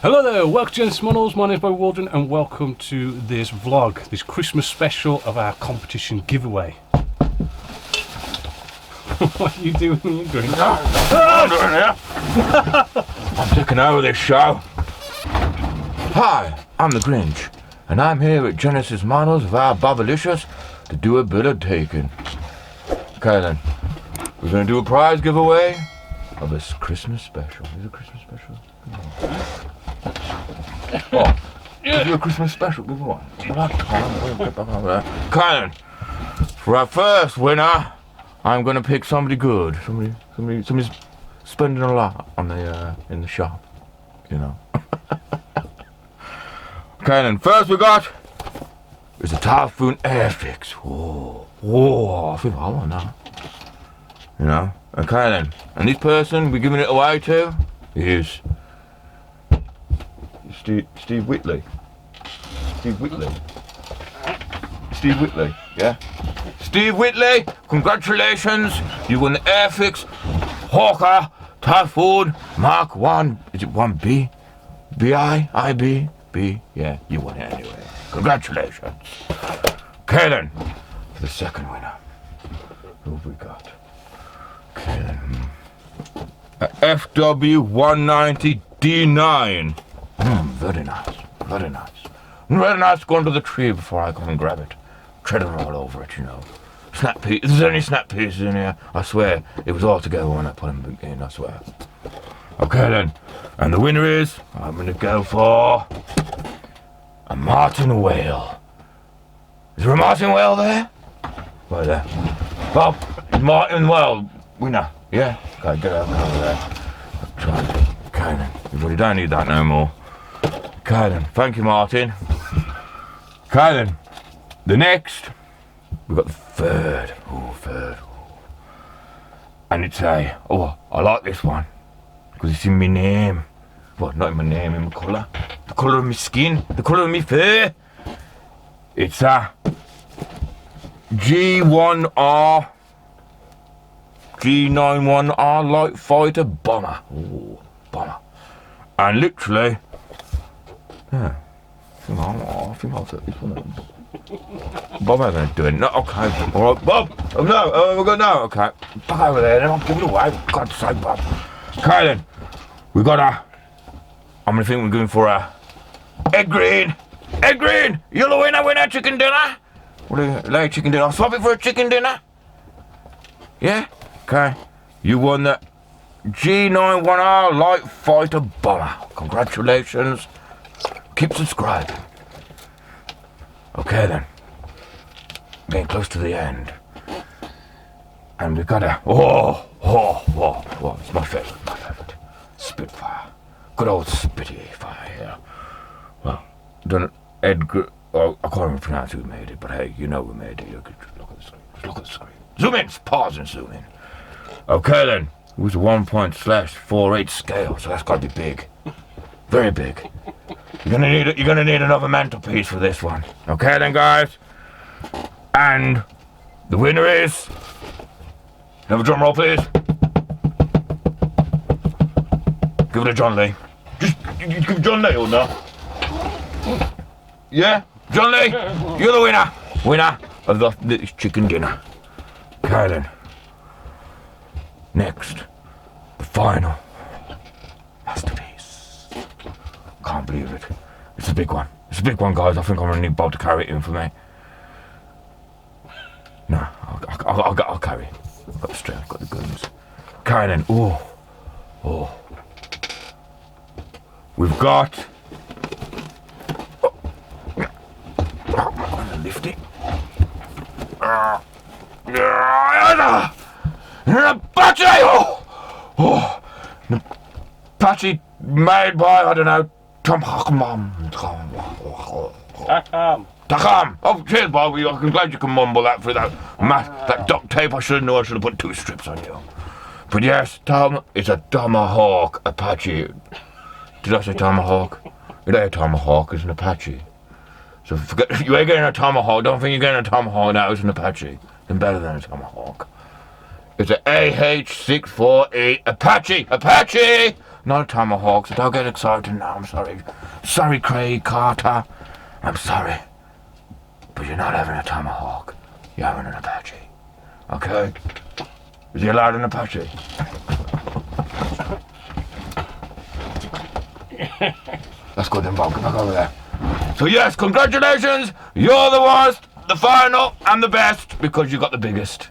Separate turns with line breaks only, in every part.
Hello there, welcome to Genesis Models. My name is Bob Waldron and welcome to this vlog, this Christmas special of our competition giveaway. What are you doing when you're Grinch?
I'm doing here. I'm taking over this show. Hi, I'm the Grinch, and I'm here at Genesis Models of our Bobalicious to do a bit of taking. Okay then, we're going to do a prize giveaway of this Christmas special. Is it a Christmas special? Oh, do a Christmas special giveaway. Okay then, for our first winner, I'm going to pick somebody good. Somebody's spending a lot on the in the shop, you know. Okay then, first we got is a Typhoon Airfix. Whoa, I think I want that. You know. Okay then, and this person we're giving it away to is Steve Whitley. Steve Whitley, yeah. Steve Whitley, congratulations! You won the Airfix Hawker Typhoon Mark 1. Is it 1B? B-I-I-B? B? Yeah, you won it anyway. Congratulations. Okay then, for the second winner, who have we got? Okay then. FW190 D9. Very nice, very nice. Very nice going to the tree before I come and grab it. Treading all over it, you know. Snap piece. If there's any snap pieces in here, I swear, it was all together when I put them in, I swear. Okay then, and the winner is, I'm gonna go for a Martin Whale. Is there a Martin Whale there? Right there. Bob, Martin Whale, winner. Yeah? Okay, get over there. Try it. Okay then, we don't need that no more. Okay then, thank you Martin. Okay then, the next, we've got the third. Third. And it's I like this one. Because it's in my name. Well, not in my name, in my colour. The colour of my skin, the colour of my fur. It's a G91R G91R Light Fighter Bomber. Ooh, bomber. And literally, yeah, I think I'll take this one. Bob ain't doing it. No, okay. Alright, Bob! Oh no, we're going now. Okay. Back over there then, I'll give it away. For God's sake, Bob. Okay then. We got I'm gonna think we're going for a egg green! Egg green! You're the winner, chicken dinner! What do you like chicken dinner? I'll swap it for a chicken dinner! Yeah? Okay. You won the G91R Light Fighter Bomber. Congratulations. Keep subscribing. Okay then. Getting close to the end. And we've got a it's my favourite. Spitfire. Good old Spitfire here. Well, done Edgar. Oh, I can't even pronounce who made it, but hey, you know who made it. Look at the screen. Look at the screen. Zoom in, pause and zoom in. Okay then. It was a 1./48 scale, so that's gotta be big. Very big. You're gonna need another mantelpiece for this one. Okay then guys. And the winner is, have a drum roll please. Give it to John Lee. Just give John Lee or no? Yeah? John Lee, you're the winner. Winner of this chicken dinner. Okay then. Next, the final masterpiece. Can't believe it. It's a big one. It's a big one, guys. I think I'm gonna need Bob to carry it in for me. No, I'll carry it. I've got the strength, I've got the guns. Carry then. Oh. We've got. I'm gonna lift it. An Apache! An Apache made by, I don't know, Takam! Oh, cheers, Bob. I'm glad you can mumble that through that duct tape. I should have put 2 strips on you. But yes, Tom, it's a Tomahawk Apache. Did I say Tomahawk? It ain't a Tomahawk, it's an Apache. So forget, if you ain't getting a Tomahawk, don't think you're getting a Tomahawk now, it's an Apache. Then better than a Tomahawk. It's an AH-648 Apache! Apache! Not a tomahawk, so don't get excited now. I'm sorry. Sorry, Craig Carter. I'm sorry. But you're not having a tomahawk. You're having an Apache. Okay? Is he allowed an Apache? That's good then, Bob. Get back over there. So yes, congratulations. You're the worst, the final, and the best, because you got the biggest.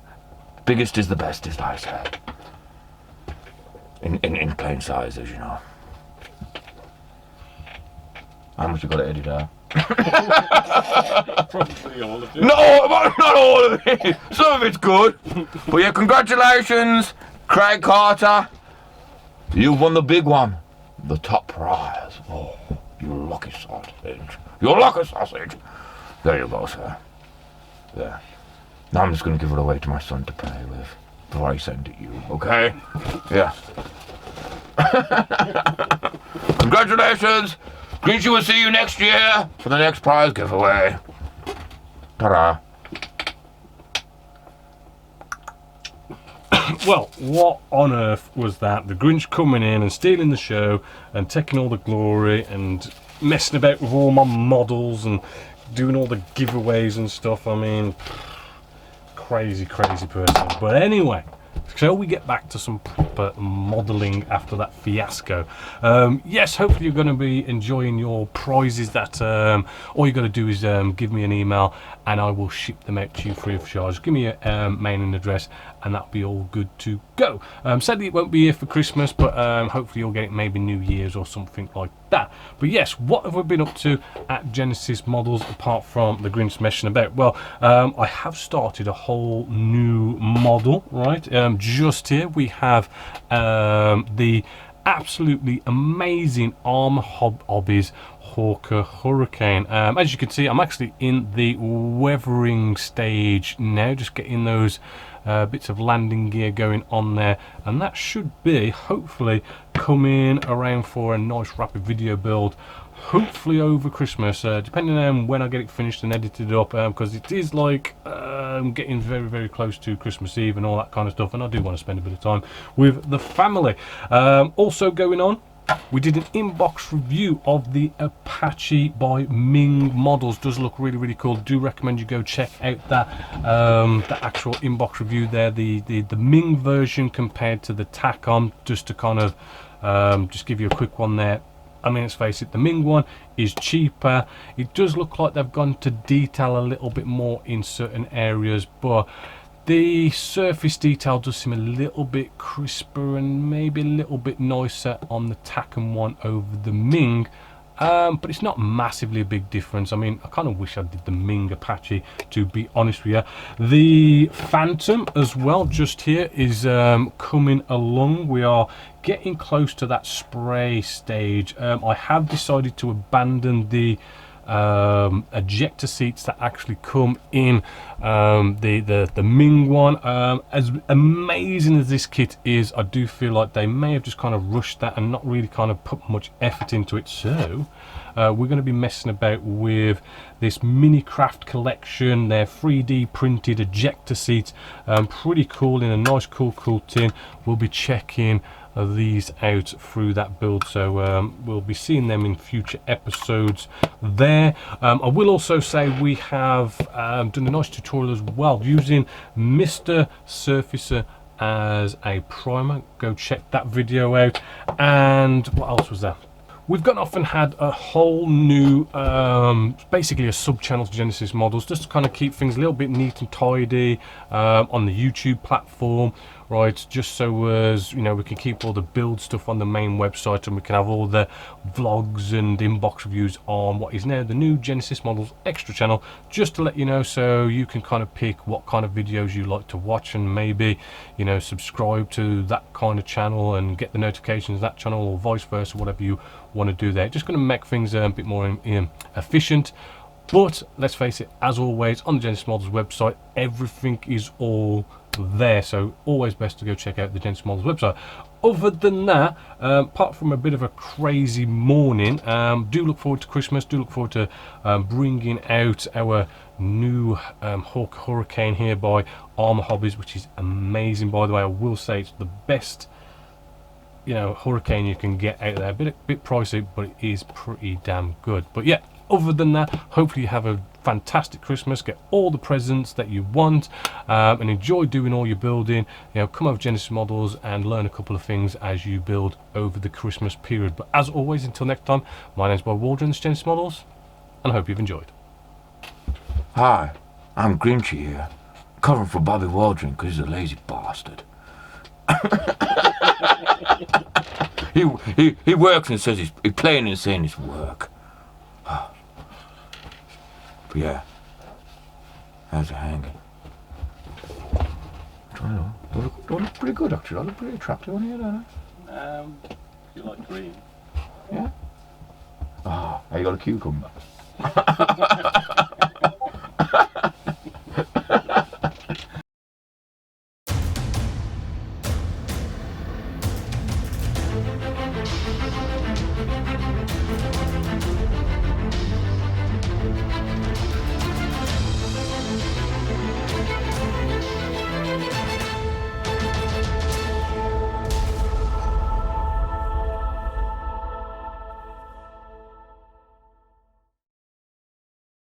Biggest is the best, as I said. In plain size, as you know. How much you got to edit out?
Probably all of it.
No, not all of it. Some of it's good. But yeah, congratulations, Craig Carter. You've won the big one. The top prize. Oh, you lucky sausage. You lucky sausage. There you go, sir. There. Now I'm just going to give it away to my son to play with before I send it you, okay? Yeah. Congratulations. Grinch, will see you next year for the next prize giveaway. Ta-da.
Well, what on earth was that? The Grinch coming in and stealing the show and taking all the glory and messing about with all my models and doing all the giveaways and stuff. I mean, crazy person. But anyway, shall we get back to some proper modelling after that fiasco? Yes, hopefully you're going to be enjoying your prizes. That all you got to do is give me an email and I will ship them out to you free of charge. Give me a mailing address and that'll be all good to go. Sadly it won't be here for Christmas, but hopefully you'll get it maybe New Year's or something like that. But yes, what have we been up to at Genesis Models apart from the Grinch messing about? Well, I have started a whole new model, right? Just here we have the absolutely amazing Armor Hobbies Hawker Hurricane. As you can see, I'm actually in the weathering stage now, just getting those bits of landing gear going on there, and that should be hopefully coming around for a nice rapid video build, hopefully over Christmas, depending on when I get it finished and edited up, because it is like getting very close to Christmas Eve and all that kind of stuff, and I do want to spend a bit of time with the family. Also going on, we did an inbox review of the Apache by Ming Models. Does look really cool. Do recommend you go check out that the actual inbox review there, the Ming version compared to the Tacom, just to kind of just give you a quick one there. I mean, let's face it, the Ming one is cheaper. It does look like they've gone to detail a little bit more in certain areas, but the surface detail does seem a little bit crisper and maybe a little bit nicer on the Tacom one over the Ming. But it's not massively a big difference. I mean, I kind of wish I did the Ming Apache, to be honest with you. The Phantom as well, just here, is coming along. We are getting close to that spray stage. I have decided to abandon the ejector seats that actually come in the Ming one. As amazing as this kit is, I do feel like they may have just kind of rushed that and not really kind of put much effort into it. So we're going to be messing about with this mini craft collection. They're 3D printed ejector seats, pretty cool, in a nice cool tin. We'll be checking these out through that build, so we'll be seeing them in future episodes there. I will also say we have done a nice tutorial as well using Mr. Surfacer as a primer. Go check that video out. And what else was there? We've gone off and had a whole new, basically a sub-channel to Genesis Models, just to kind of keep things a little bit neat and tidy on the YouTube platform, right? Just so as, you know, we can keep all the build stuff on the main website, and we can have all the vlogs and inbox reviews on what is now the new Genesis Models Extra channel, just to let you know, so you can kind of pick what kind of videos you like to watch and maybe, you know, subscribe to that kind of channel and get the notifications of that channel, or vice versa, whatever you want to do there. Just going to make things a bit more efficient. But let's face it, as always, on the Genesis Models website, everything is all there, so always best to go check out the Genesis Models website. Other than that, apart from a bit of a crazy morning, do look forward to Christmas. Do look forward to bringing out our new Hawk Hurricane here by Armor Hobbies, which is amazing, by the way. I will say it's the best hurricane you can get out there. A bit pricey, but it is pretty damn good. But yeah, other than that, hopefully you have a fantastic Christmas, get all the presents that you want, and enjoy doing all your building. Come over Genesis Models and learn a couple of things as you build over the Christmas period. But as always, until next time, my name's Bob Waldron, this is Genesis Models, and I hope you've enjoyed.
Hi, I'm Grinchy here, covering for Bobby Waldron because he's a lazy bastard. He works and says he's playing and saying it's work. But yeah, how's it hanging? Do I look pretty good actually? I look pretty attractive on here, don't I?
You like green?
Yeah? Ah, you got a cucumber.